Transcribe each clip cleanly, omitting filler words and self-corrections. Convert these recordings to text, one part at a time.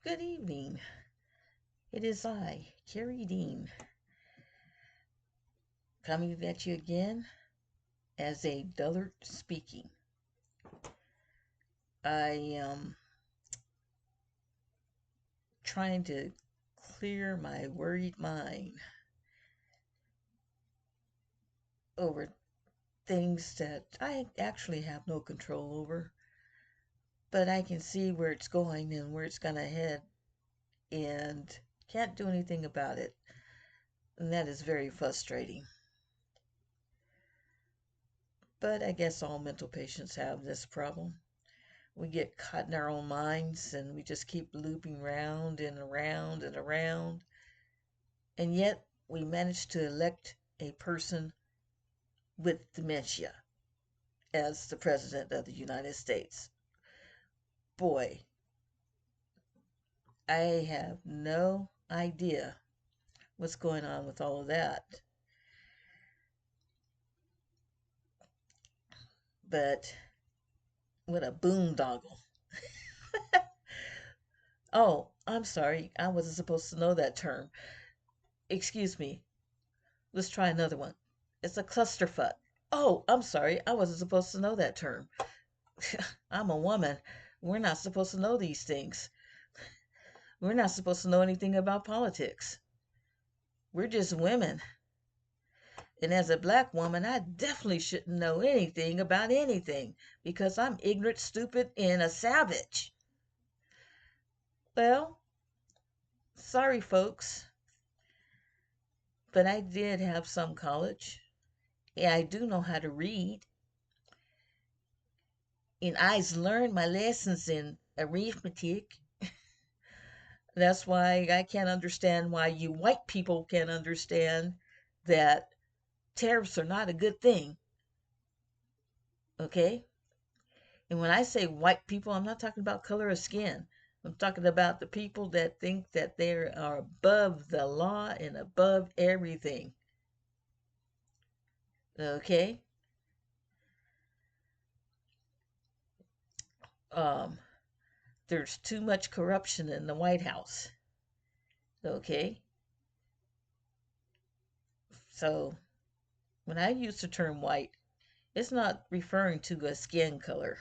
Good evening. It is I, Carrie Dean, coming at you again as a Dullard speaking. I am trying to clear my worried mind over things that I actually have no control over, but I can see where it's going and where it's going to head and can't do anything about it. And that is very frustrating. But I guess all mental patients have this problem. We get caught in our own minds and we just keep looping round and around and around. And yet we manage to elect a person with dementia as the President of the United States. Boy, I have no idea what's going on with all of that. But what a boondoggle. Oh, I'm sorry. I wasn't supposed to know that term. Excuse me. Let's try another one. It's a clusterfuck. Oh, I'm sorry. I wasn't supposed to know that term. I'm a woman. We're not supposed to know these things. We're not supposed to know anything about politics. We're just women. And as a black woman, I definitely shouldn't know anything about anything because I'm ignorant, stupid, and a savage. Well, sorry, folks, but I did have some college. Yeah, I do know how to read. And I's learned my lessons in arithmetic. That's why I can't understand why you white people can't understand that tariffs are not a good thing. Okay? And when I say white people, I'm not talking about color of skin. I'm talking about the people that think that they are above the law and above everything. Okay? Um, there's too much corruption in the White House. Okay? So when I use the term white, it's not referring to a skin color.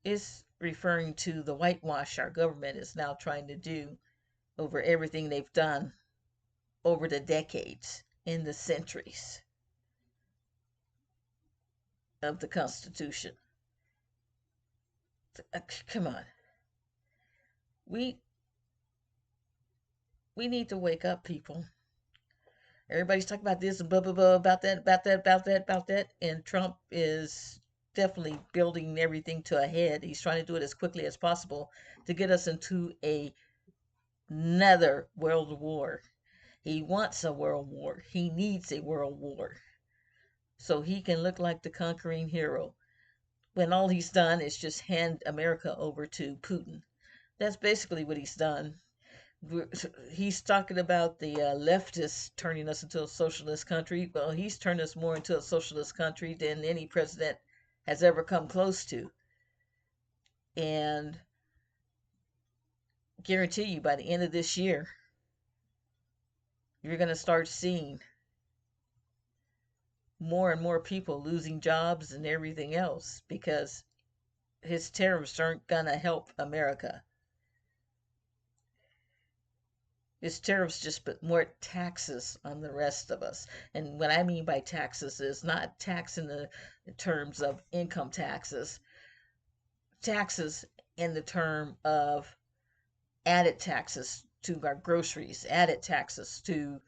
It's referring to the whitewash our government is now trying to do over everything they've done over the decades and the centuries of the Constitution. Come on. We we need to wake up, people. Everybody's talking about this and blah blah blah about that, about that, about that, about that, and Trump is definitely building everything to a head. He's trying to do it as quickly as possible to get us into another world war. He wants a world war. He needs a world war so he can look like the conquering hero when all he's done is just hand America over to Putin. That's basically what he's done. He's talking about the leftists turning us into a socialist country. Well, he's turned us more into a socialist country than any president has ever come close to. And guarantee you by the end of this year, you're going to start seeing more and more people losing jobs and everything else because his tariffs aren't going to help America. His tariffs just put more taxes on the rest of us. And what I mean by taxes is not tax in the terms of income taxes, taxes in the term of added taxes to our groceries, added taxes to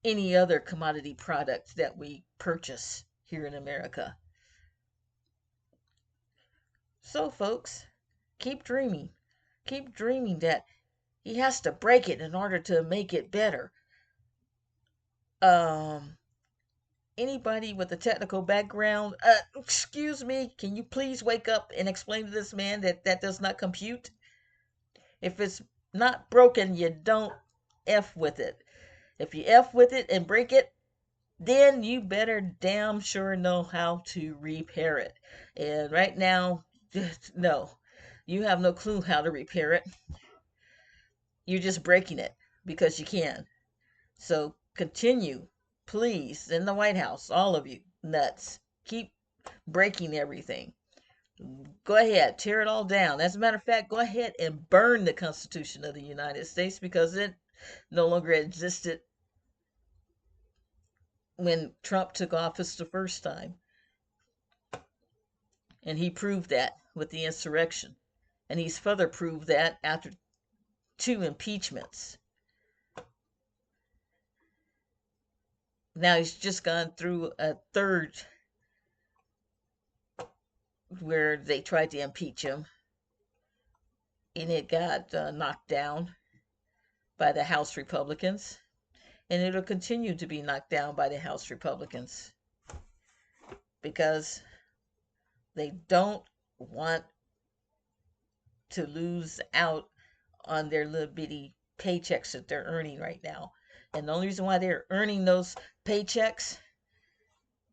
any other commodity product that we purchase here in America. So, folks, keep dreaming. Keep dreaming that he has to break it in order to make it better. Anybody with a technical background, excuse me, can you please wake up and explain to this man that that does not compute? If it's not broken, you don't F with it. If you F with it and break it, then you better damn sure know how to repair it. And right now, no. You have no clue how to repair it. You're just breaking it because you can. So continue, please, in the White House, all of you nuts. Keep breaking everything. Go ahead, tear it all down. As a matter of fact, go ahead and burn the Constitution of the United States because it no longer existed when Trump took office the first time. And he proved that with the insurrection. And he's further proved that after 2 impeachments. Now he's just gone through a third where they tried to impeach him and it got knocked down by the House Republicans. And it'll continue to be knocked down by the House Republicans because they don't want to lose out on their little bitty paychecks that they're earning right now. And the only reason why they're earning those paychecks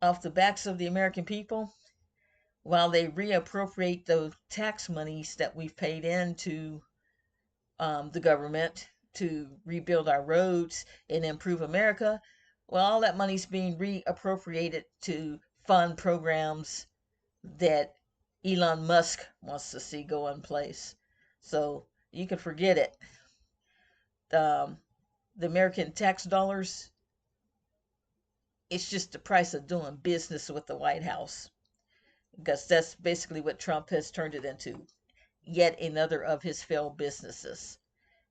off the backs of the American people, while they reappropriate the tax monies that we've paid into the government to rebuild our roads and improve America, well, all that money's being reappropriated to fund programs that Elon Musk wants to see go in place. So you can forget it. The American tax dollars, it's just the price of doing business with the White House. Because that's basically what Trump has turned it into. Yet another of his failed businesses.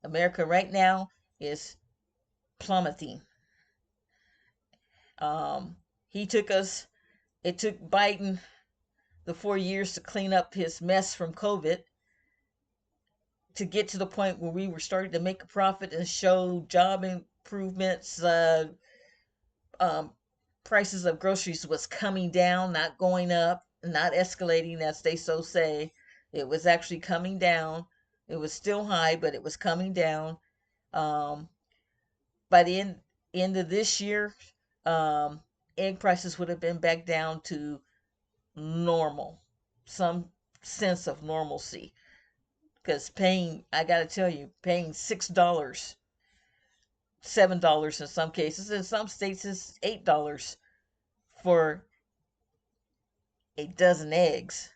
America right now is plummeting. He took us, it took Biden the 4 years to clean up his mess from COVID to get to the point where we were starting to make a profit and show job improvements. Um, Prices of groceries was coming down, not going up, not escalating as they so say. It was actually coming down. It was still high, but it was coming down. Um, by the end of this year, um, egg prices would have been back down to normal, some sense of normalcy. Because paying, I got to tell you, paying $6, $7 in some cases, in some states it's $8 for a dozen eggs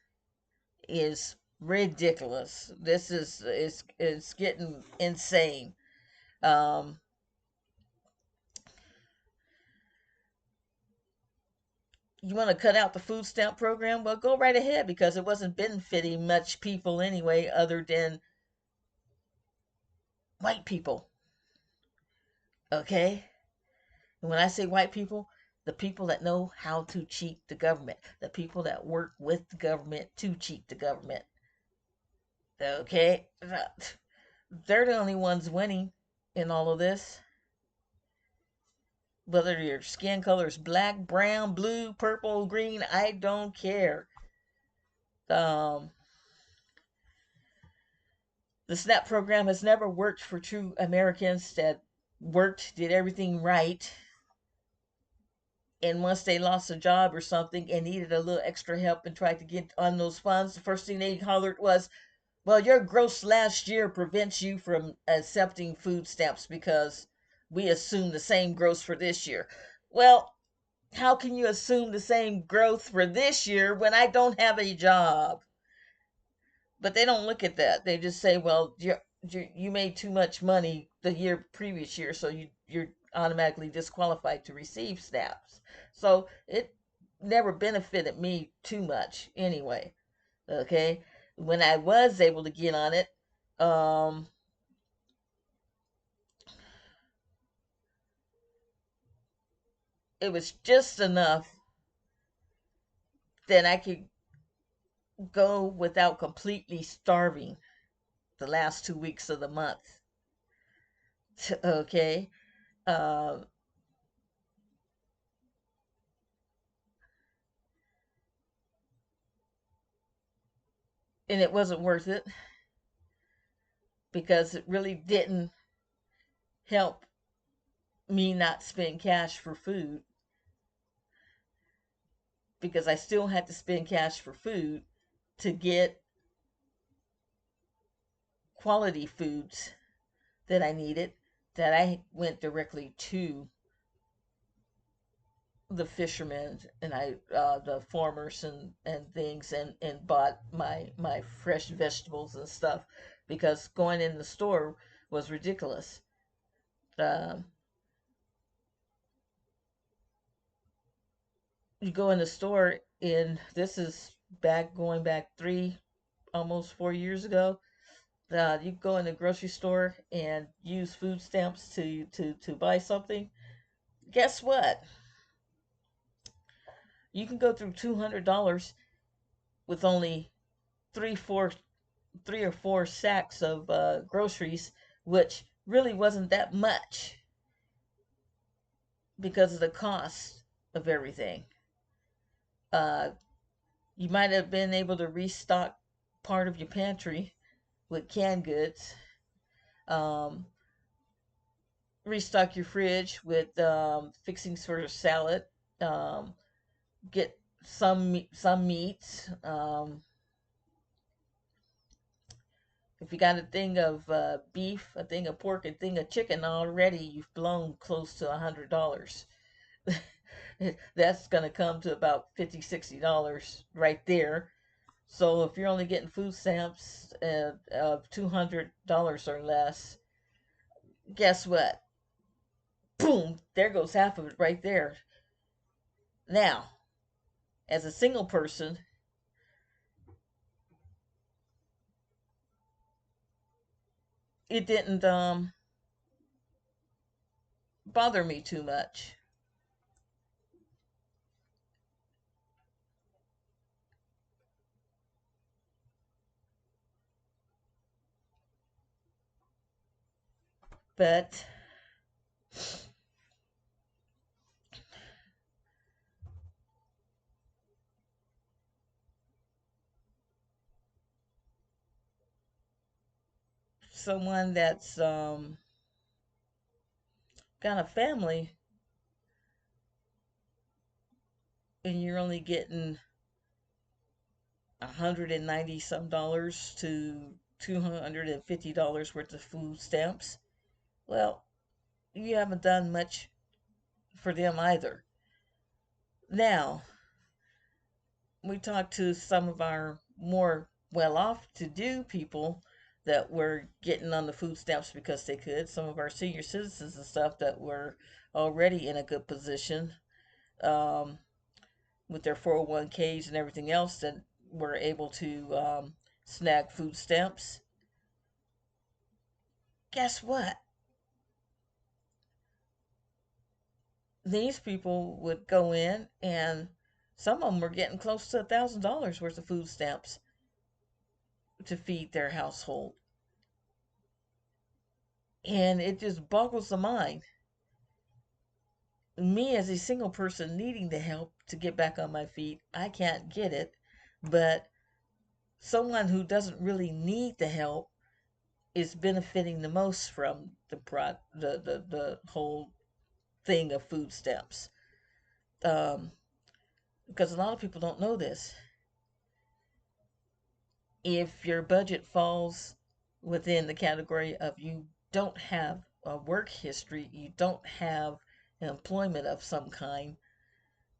is ridiculous. This is getting insane. Um, you want to cut out the food stamp program? Well, go right ahead because it wasn't benefiting much people anyway, other than white people. Okay? And when I say white people, the people that know how to cheat the government, the people that work with the government to cheat the government. Okay? They're the only ones winning in all of this. Whether your skin color is black, brown, blue, purple, green, I don't care. Um, the SNAP program has never worked for true Americans that worked, did everything right, and once they lost a job or something and needed a little extra help and tried to get on those funds, the first thing they hollered was, well, your gross last year prevents you from accepting food stamps because we assume the same gross for this year. Well, how can you assume the same growth for this year when I don't have a job? But they don't look at that. They just say, well, you made too much money the previous year, so you're automatically disqualified to receive snaps. So it never benefited me too much anyway. Okay. When I was able to get on it, um, it was just enough that I could go without completely starving the last 2 weeks of the month. Okay. Uh, and it wasn't worth it because it really didn't help me not spend cash for food because I still had to spend cash for food to get quality foods that I needed, that I went directly to the fishermen and the farmers and things, and bought my fresh vegetables and stuff, because going in the store was ridiculous. Um, you go in the store, and this is going back 3, almost 4 years ago. You go in the grocery store and use food stamps to buy something. Guess what? You can go through $200 with only three, four, 3 or 4 sacks of groceries, which really wasn't that much because of the cost of everything. Uh, you might have been able to restock part of your pantry with canned goods. Um, Restock your fridge with fixings for a salad. Um, get some meats. If you got a thing of beef, a thing of pork, a thing of chicken already, you've blown close to $100. That's going to come to about $50, $60 right there. So if you're only getting food stamps of $200 or less, guess what? Boom! There goes half of it right there. Now, as a single person, it didn't bother me too much. But someone that's got a family, and you're only getting 190 some dollars to $250 worth of food stamps, well, you haven't done much for them either. Now, we talked to some of our more well off to do people that were getting on the food stamps because they could, some of our senior citizens and stuff that were already in a good position, um, with their 401ks and everything else, that were able to snag food stamps. Guess what? These people would go in, and some of them were getting close to $1,000 worth of food stamps to feed their household. And it just boggles the mind. Me, as a single person needing the help to get back on my feet, I can't get it. But someone who doesn't really need the help is benefiting the most from the whole thing of food stamps. Um, because a lot of people don't know this. If your budget falls within the category of you don't have a work history, you don't have employment of some kind,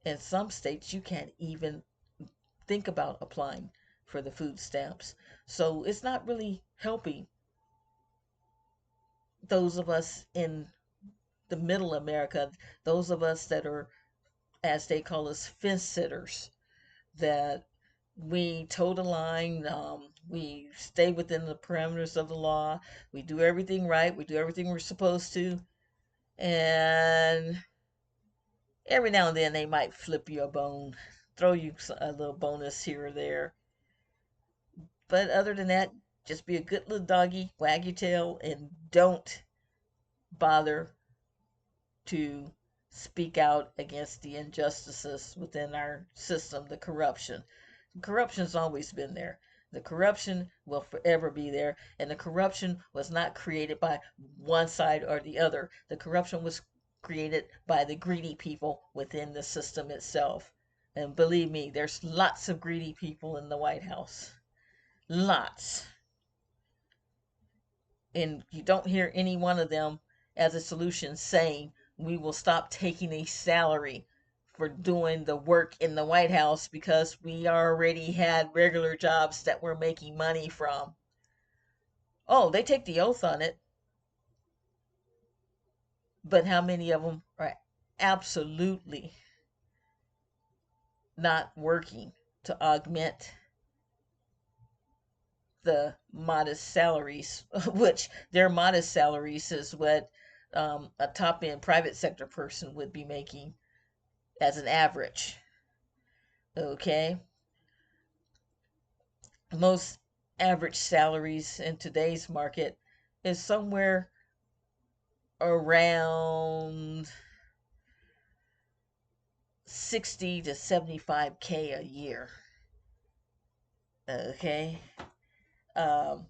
in some states you can't even think about applying for the food stamps. So it's not really helping those of us in the middle America, those of us that are, as they call us, fence sitters, that we toe the line, we stay within the parameters of the law, we do everything right, we do everything we're supposed to, and every now and then they might flip you a bone, throw you a little bonus here or there. But other than that, just be a good little doggy, wag your tail, and don't bother to speak out against the injustices within our system, the corruption. Corruption's always been there. The corruption will forever be there, and the corruption was not created by one side or the other. The corruption was created by the greedy people within the system itself. And believe me, there's lots of greedy people in the White House. Lots. And you don't hear any one of them as a solution saying we will stop taking a salary for doing the work in the White House because we already had regular jobs that we're making money from. Oh, they take the oath on it, but how many of them are absolutely not working to augment the modest salaries, which their modest salaries is what a top end private sector person would be making as an average. Okay, most average salaries in today's market is somewhere around 60 to 75K a year. Okay, um,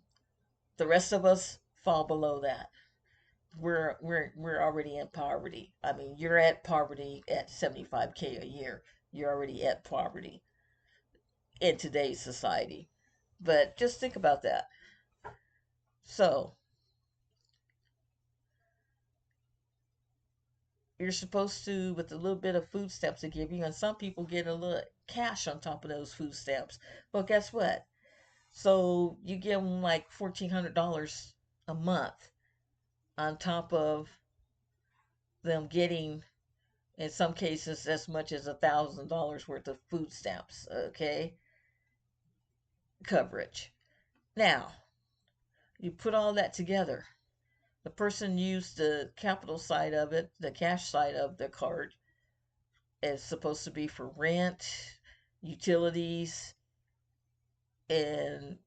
the rest of us fall below that. We're already in poverty. I mean, you're at poverty at 75K a year. You're already at poverty in today's society. But just think about that. So, you're supposed to, with a little bit of food stamps they give you, and some people get a little cash on top of those food stamps. Well, guess what? So you give them like $1,400 a month on top of them getting, in some cases, as much as $1,000 worth of food stamps. Okay, coverage. Now, you put all that together. The person used the capital side of it, the cash side of the card, is supposed to be for rent, utilities, and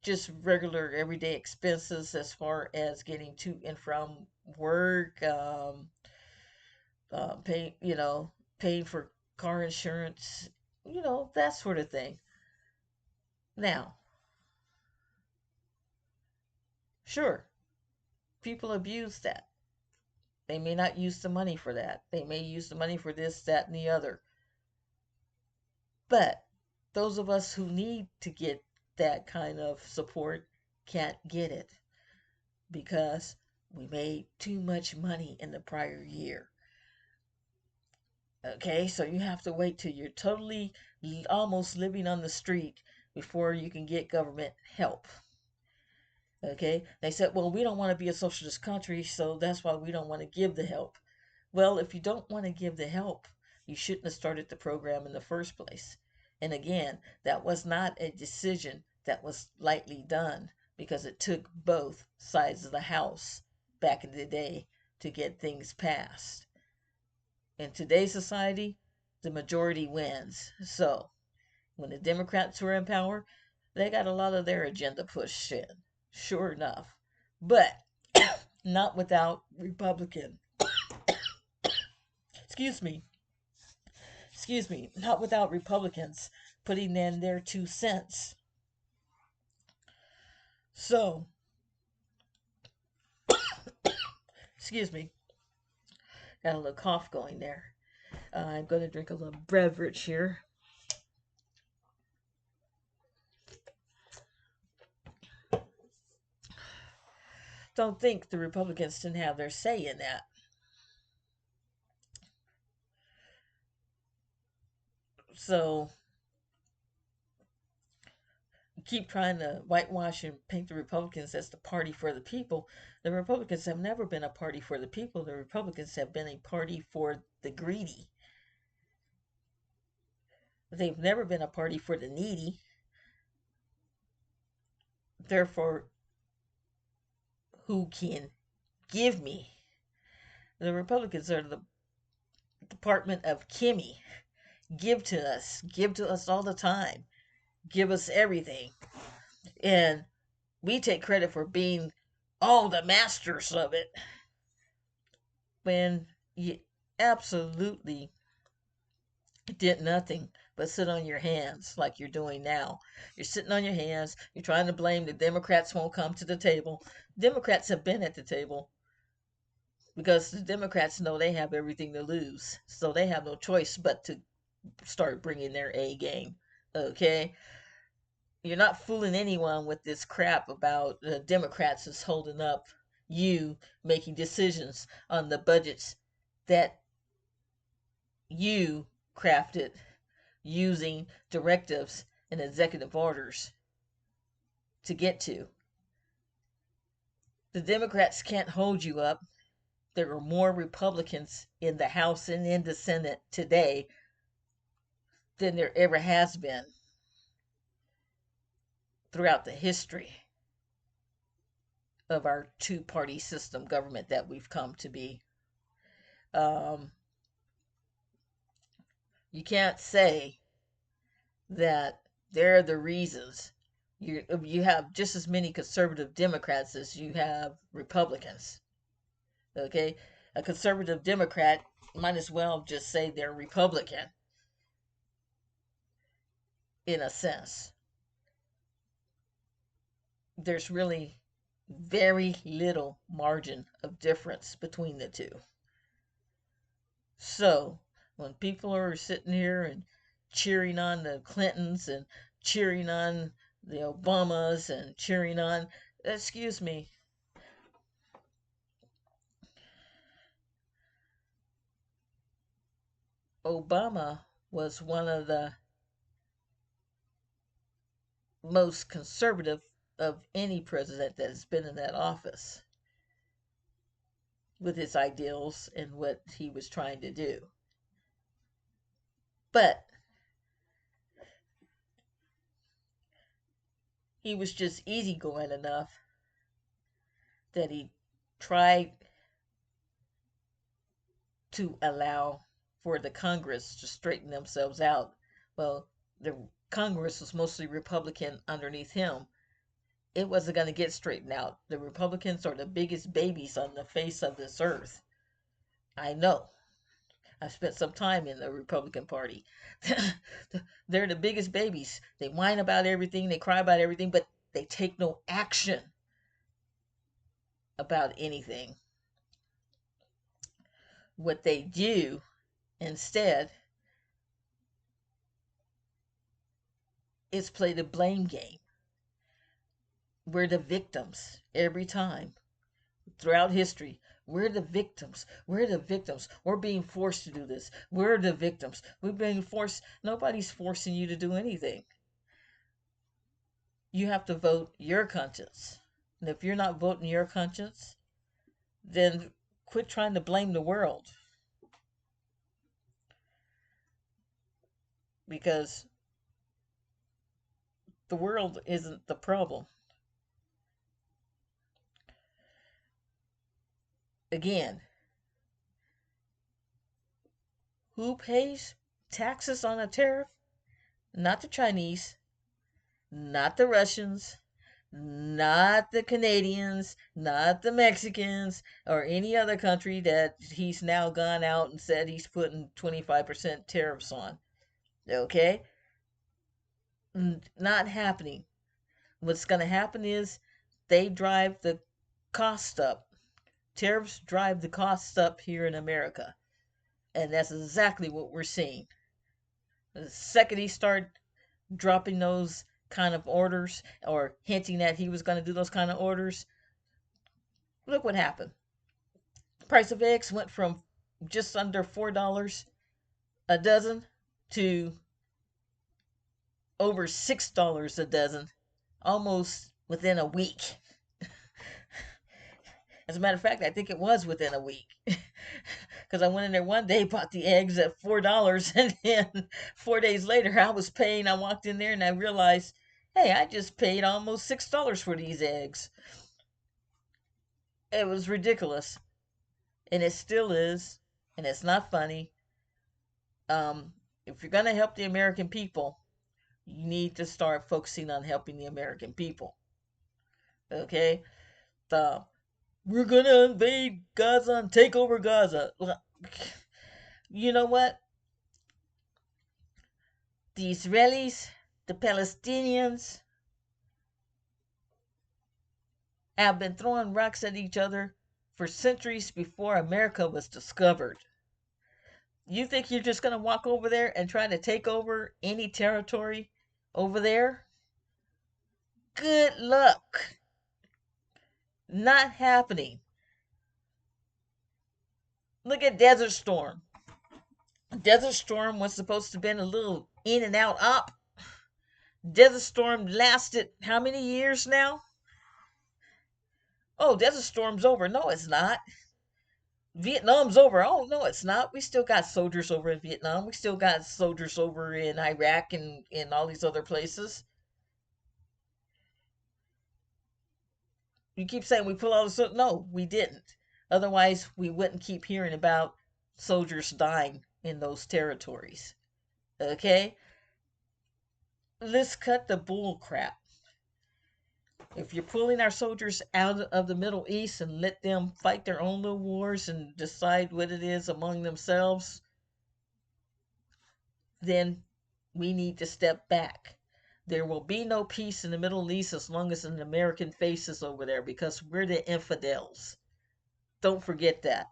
just regular everyday expenses as far as getting to and from work, pay, paying for car insurance, that sort of thing. Now, sure, people abuse that. They may not use the money for that. They may use the money for this, that, and the other. But those of us who need to get that kind of support can't get it because we made too much money in the prior year. Okay, so you have to wait till you're totally almost living on the street before you can get government help. Okay, they said, well, we don't want to be a socialist country, so that's why we don't want to give the help. Well, if you don't want to give the help, you shouldn't have started the program in the first place. And again, that was not a decision that was lightly done because it took both sides of the house back in the day to get things passed. In today's society, the majority wins. So when the Democrats were in power, they got a lot of their agenda pushed in, sure enough. But not without Republican, excuse me, not without Republicans putting in their 2 cents. So, excuse me, got a little cough going there. I'm going to drink a little beverage here. Don't think the Republicans didn't have their say in that. So, keep trying to whitewash and paint the Republicans as the party for the people. The Republicans have never been a party for the people. The Republicans have been a party for the greedy. They've never been a party for the needy. Therefore, who can give me? The Republicans are the Department of Kimmy. Give to us all the time, give us everything. And we take credit for being all the masters of it when you absolutely did nothing but sit on your hands like you're doing now. You're sitting on your hands. You're trying to blame the Democrats won't come to the table. Democrats have been at the table because the Democrats know they have everything to lose. So they have no choice but to start bringing their A game. Okay? You're not fooling anyone with this crap about the Democrats is holding up you making decisions on the budgets that you crafted using directives and executive orders to get to. The Democrats can't hold you up. There are more Republicans in the House and in the Senate today than there ever has been throughout the history of our two-party system government that we've come to be. Um, you can't say that they're the reasons. You have just as many conservative Democrats as you have Republicans. Okay, a conservative Democrat might as well just say they're Republican in a sense. There's really very little margin of difference between the two. So when people are sitting here and cheering on the Clintons and cheering on the Obamas and cheering on, excuse me, Obama was one of the most conservative of any president that has been in that office with his ideals and what he was trying to do. But he was just easygoing enough that he tried to allow for the Congress to straighten themselves out. Well, the Congress was mostly Republican underneath him. It wasn't going to get straightened out. The Republicans are the biggest babies on the face of this earth. I know. I spent some time in the Republican Party. They're the biggest babies. They whine about everything, they cry about everything, but they take no action about anything. What they do instead is play the blame game. We're the victims every time throughout history. We're the victims. We're the victims. We're being forced to do this. We're the victims. We're being forced. Nobody's forcing you to do anything. You have to vote your conscience. And if you're not voting your conscience, then quit trying to blame the world. Because the world isn't the problem. Again, who pays taxes on a tariff? Not the Chinese, not the Russians, not the Canadians, not the Mexicans, or any other country that he's now gone out and said he's putting 25% tariffs on. Okay? Not happening. What's going to happen is they drive the cost up. Tariffs drive the costs up here in America. And that's exactly what we're seeing. The second he started dropping those kind of orders or hinting that he was going to do those kind of orders, look what happened. The price of eggs went from just under $4 a dozen to over $6 a dozen almost within a week. As a matter of fact, I think it was within a week. Because I went in there one day, bought the eggs at $4, and then 4 days later, I walked in there and I realized, hey, I just paid almost $6 for these eggs. It was ridiculous. And it still is. And it's not funny. If you're going to help the American people, you need to start focusing on helping the American people. Okay? We're going to invade Gaza and take over Gaza. You know what? The Israelis, the Palestinians have been throwing rocks at each other for centuries before America was discovered. You think you're just going to walk over there and try to take over any territory over there? Good luck. Not happening. Look at Desert Storm. Desert Storm was supposed to have been a little in and out op. Desert Storm lasted how many years now? Oh, Desert Storm's over. No, it's not. Vietnam's over. Oh, no, it's not. We still got soldiers over in Vietnam. We still got soldiers over in Iraq and in all these other places. You keep saying we pull all the no, we didn't. Otherwise, we wouldn't keep hearing about soldiers dying in those territories. Okay? Let's cut the bull crap. If you're pulling our soldiers out of the Middle East and let them fight their own little wars and decide what it is among themselves, then we need to step back. There will be no peace in the Middle East as long as an American face is over there because we're the infidels. Don't forget that.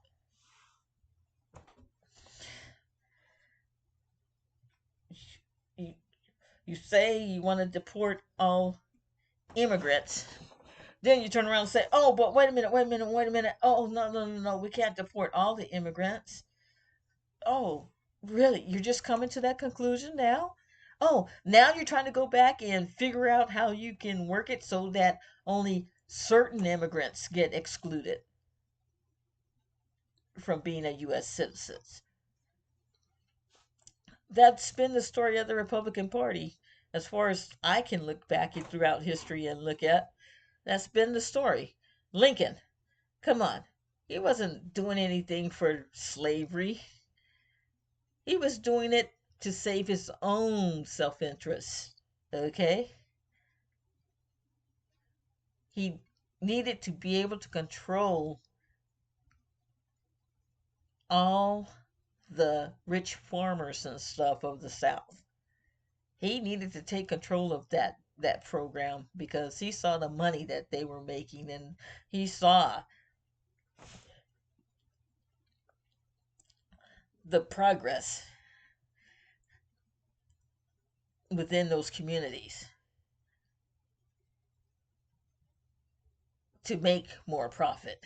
You, you say you want to deport all immigrants. Then you turn around and say, oh, but wait a minute, wait a minute, wait a minute. Oh, no, no, no, no. We can't deport all the immigrants. Oh, really? You're just coming to that conclusion now? Oh, now you're trying to go back and figure out how you can work it so that only certain immigrants get excluded from being a U.S. citizen. That's been the story of the Republican Party as far as I can look back throughout history and look at. That's been the story. Lincoln, come on. He wasn't doing anything for slavery. He was doing it to save his own self interest. Okay? He needed to be able to control all the rich farmers and stuff of the South. He needed to take control of that program because he saw the money that they were making and he saw the progress within those communities to make more profit.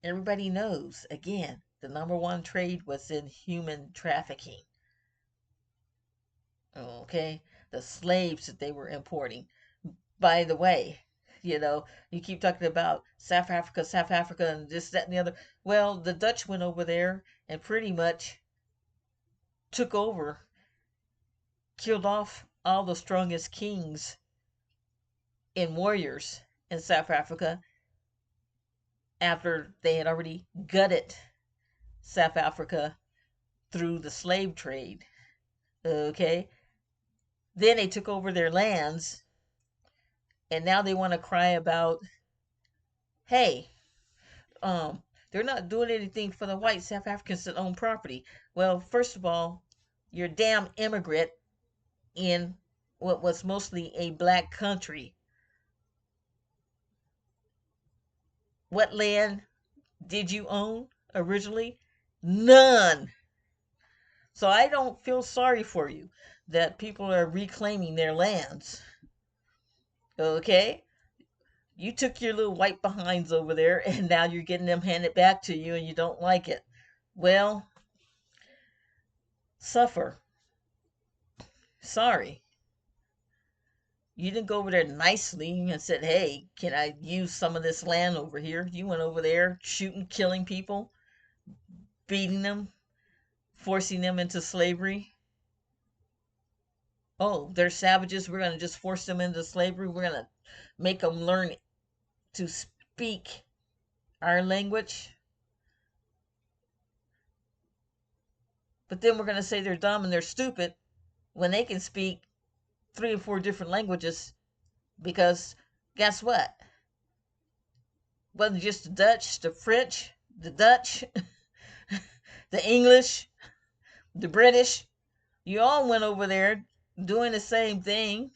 Everybody knows, again, the number one trade was in human trafficking. Okay? The slaves that they were importing. By the way, you keep talking about South Africa, and this, that, and the other. Well, the Dutch went over there and pretty much took over, killed off all the strongest kings and warriors in South Africa after they had already gutted South Africa through the slave trade. Okay? Then they took over their lands, and now they want to cry about, hey, they're not doing anything for the white South Africans that own property. Well, first of all, you're a damn immigrant in what was mostly a black country. What land did you own originally? None. So I don't feel sorry for you that people are reclaiming their lands. Okay? You took your little white behinds over there and now you're getting them handed back to you and you don't like it. Well, suffer. Sorry. You didn't go over there nicely and said, hey, can I use some of this land over here? You went over there shooting, killing people, beating them, forcing them into slavery. Oh, they're savages. We're going to just force them into slavery. We're going to make them learn to speak our language. But then we're going to say they're dumb and they're stupid when they can speak 3 or 4 different languages because guess what? It wasn't just the Dutch, the French, the Dutch, the English, the British. You all went over there doing the same thing.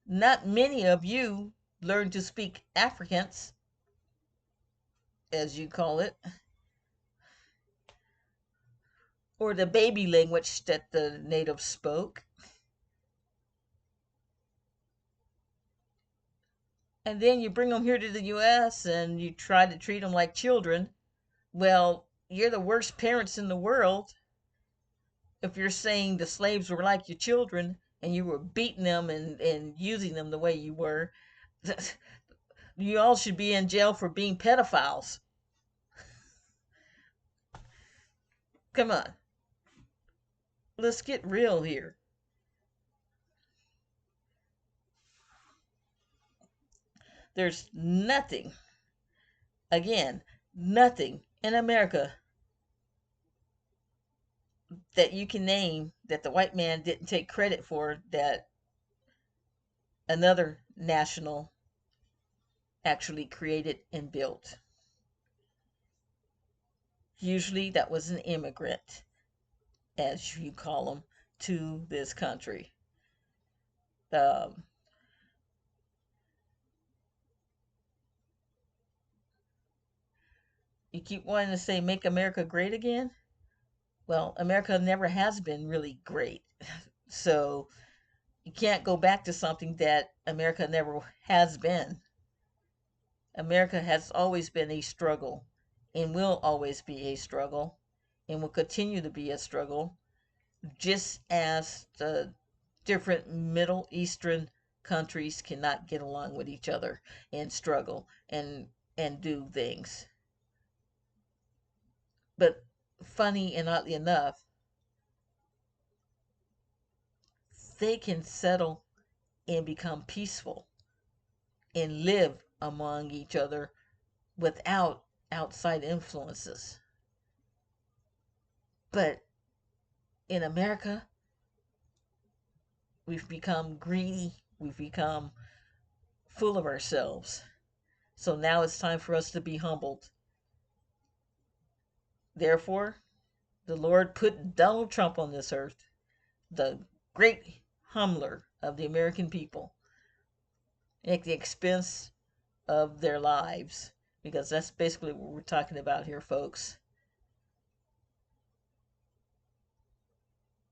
Not many of you learned to speak Afrikaans, as you call it. or the baby language that the natives spoke. And then you bring them here to the US and you try to treat them like children. Well, you're the worst parents in the world if you're saying the slaves were like your children and you were beating them and using them the way you were. You all should be in jail for being pedophiles. Come on, let's get real here. There's nothing, again, nothing in America that you can name that the white man didn't take credit for that another national actually created and built. Usually that was an immigrant, as you call them, to this country. Um, you keep wanting to say, make America great again? Well, America never has been really great. So you can't go back to something that America never has been. America has always been a struggle and will always be a struggle and will continue to be a struggle, just as the different Middle Eastern countries cannot get along with each other and struggle and do things. But funny and oddly enough, they can settle and become peaceful and live among each other without outside influences. But in America, we've become greedy, we've become full of ourselves. So now it's time for us to be humbled. Therefore, the Lord put Donald Trump on this earth, the great humbler of the American people, at the expense of their lives, because that's basically what we're talking about here, folks.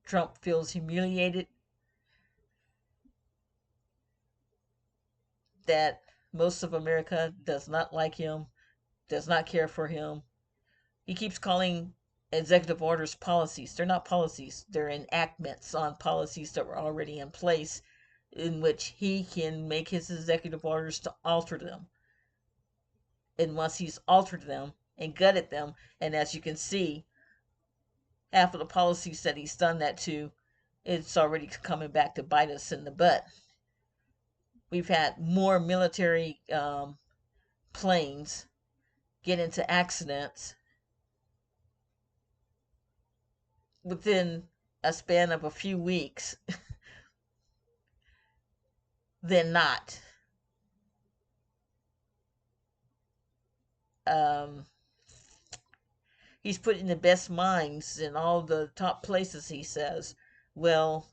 Trump feels humiliated that most of America does not like him, does not care for him. He keeps calling executive orders policies. They're not policies, they're enactments on policies that were already in place, in which he can make his executive orders to alter them. And once he's altered them and gutted them, and as you can see, half of the policies that he's done that to, it's already coming back to bite us in the butt. We've had more military planes get into accidents within a span of a few weeks than not. Um, he's putting the best minds in all the top places, he says. Well,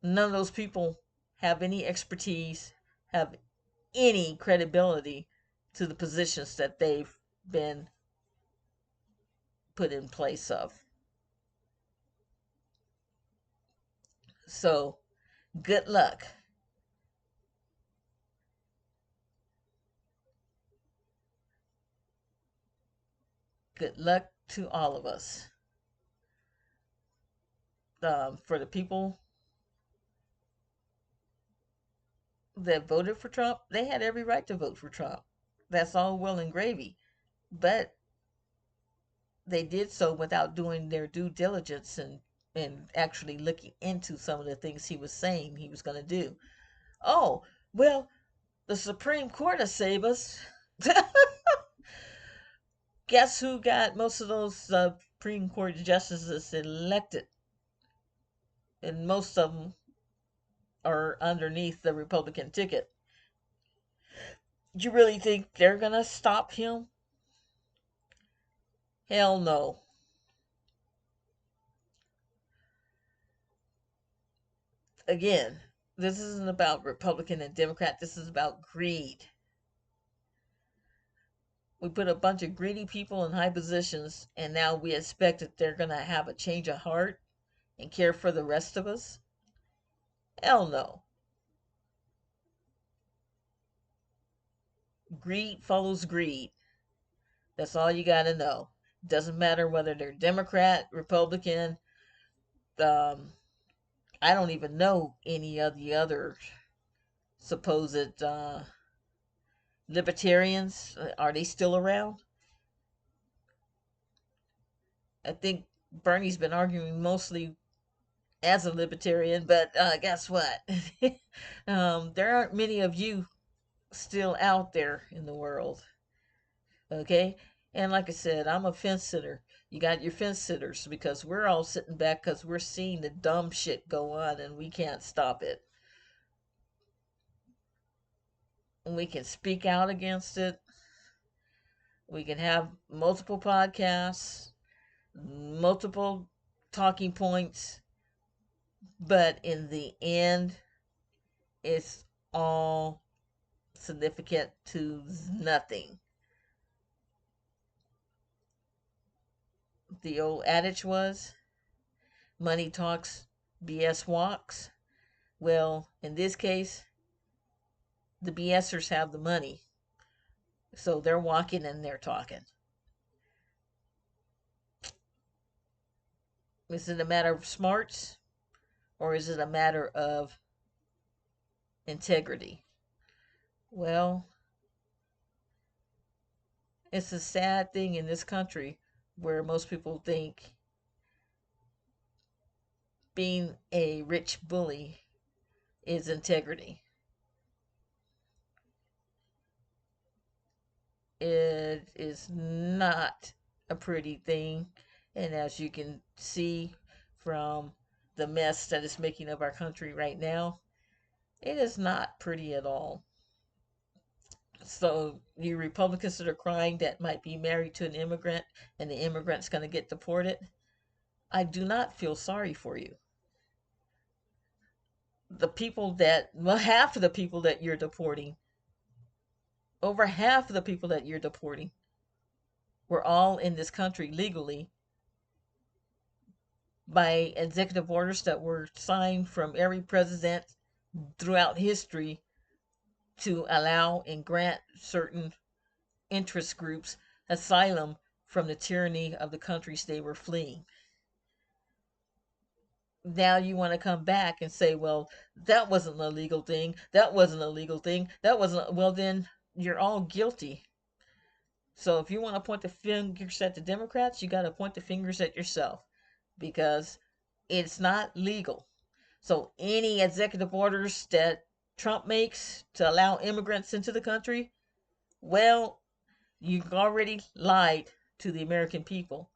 none of those people have any expertise, have any credibility to the positions that they've been put in place of. So, good luck. Good luck to all of us. For the people that voted for Trump, they had every right to vote for Trump. That's all well and gravy. But they did so without doing their due diligence and actually looking into some of the things he was saying he was going to do. Oh, well, the Supreme Court will save us. Guess who got most of those Supreme Court justices elected? And most of them are underneath the Republican ticket. You really think they're going to stop him? Hell no. Again, this isn't about Republican and Democrat. This is about greed. We put a bunch of greedy people in high positions, and now we expect that they're going to have a change of heart and care for the rest of us? Hell no. Greed follows greed. That's all you got to know. Doesn't matter whether they're Democrat, Republican. Um, I don't even know any of the other supposed libertarians. Are they still around? I think Bernie's been arguing mostly as a libertarian, but guess what? There aren't many of you still out there in the world. Okay? And like I said, I'm a fence sitter. You got your fence sitters because we're all sitting back because we're seeing the dumb shit go on and we can't stop it. And we can speak out against it. We can have multiple podcasts, multiple talking points, but in the end, it's all significant to nothing. The old adage was money talks, BS walks. Well, in this case, the BSers have the money. So they're walking and they're talking. Is it a matter of smarts or is it a matter of integrity? Well, it's a sad thing in this country where most people think being a rich bully is integrity. It is not a pretty thing. And as you can see from the mess that is making of our country right now, it is not pretty at all. So, you Republicans that are crying that might be married to an immigrant and the immigrant's going to get deported, I do not feel sorry for you. The people that, well, half of the people that you're deporting, over half of the people that you're deporting, were all in this country legally by executive orders that were signed from every president throughout history to allow and grant certain interest groups asylum from the tyranny of the countries they were fleeing. Now you want to come back and say, well, that wasn't a legal thing. That wasn't a legal thing. That wasn't, well, then you're all guilty. So if you want to point the fingers at the Democrats, you got to point the fingers at yourself because it's not legal. So any executive orders that Trump makes to allow immigrants into the country, well, you've already lied to the American people.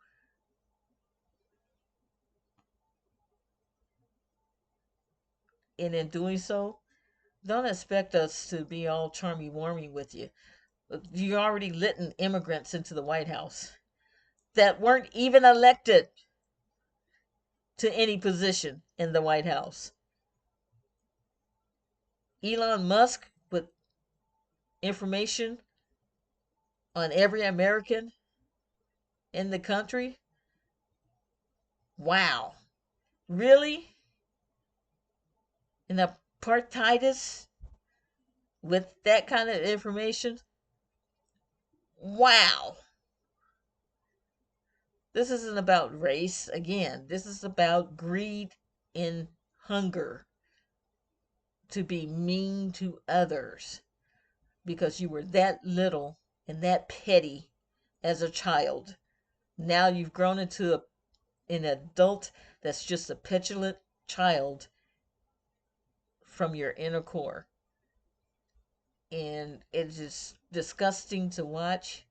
And in doing so, don't expect us to be all charmy warmy with you. You already letting immigrants into the White House that weren't even elected to any position in the White House. Elon Musk with information on every American in the country. Wow. Really? An apartheidist with that kind of information? Wow. This isn't about race. Again, this is about greed and hunger to be mean to others because you were that little and that petty as a child. Now you've grown into an adult that's just a petulant child from your inner core. And it's just disgusting to watch,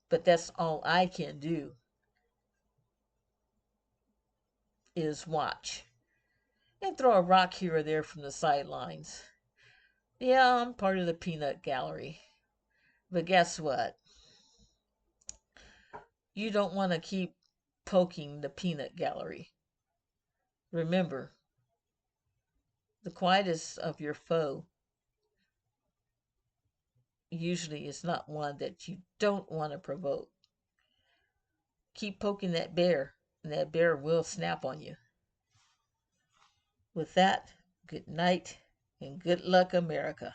but that's all I can do is watch and throw a rock here or there from the sidelines. Yeah, I'm part of the peanut gallery. But guess what? You don't want to keep poking the peanut gallery. Remember, the quietest of your foe usually is not one that you don't want to provoke. Keep poking that bear, and that bear will snap on you. With that, good night and good luck, America.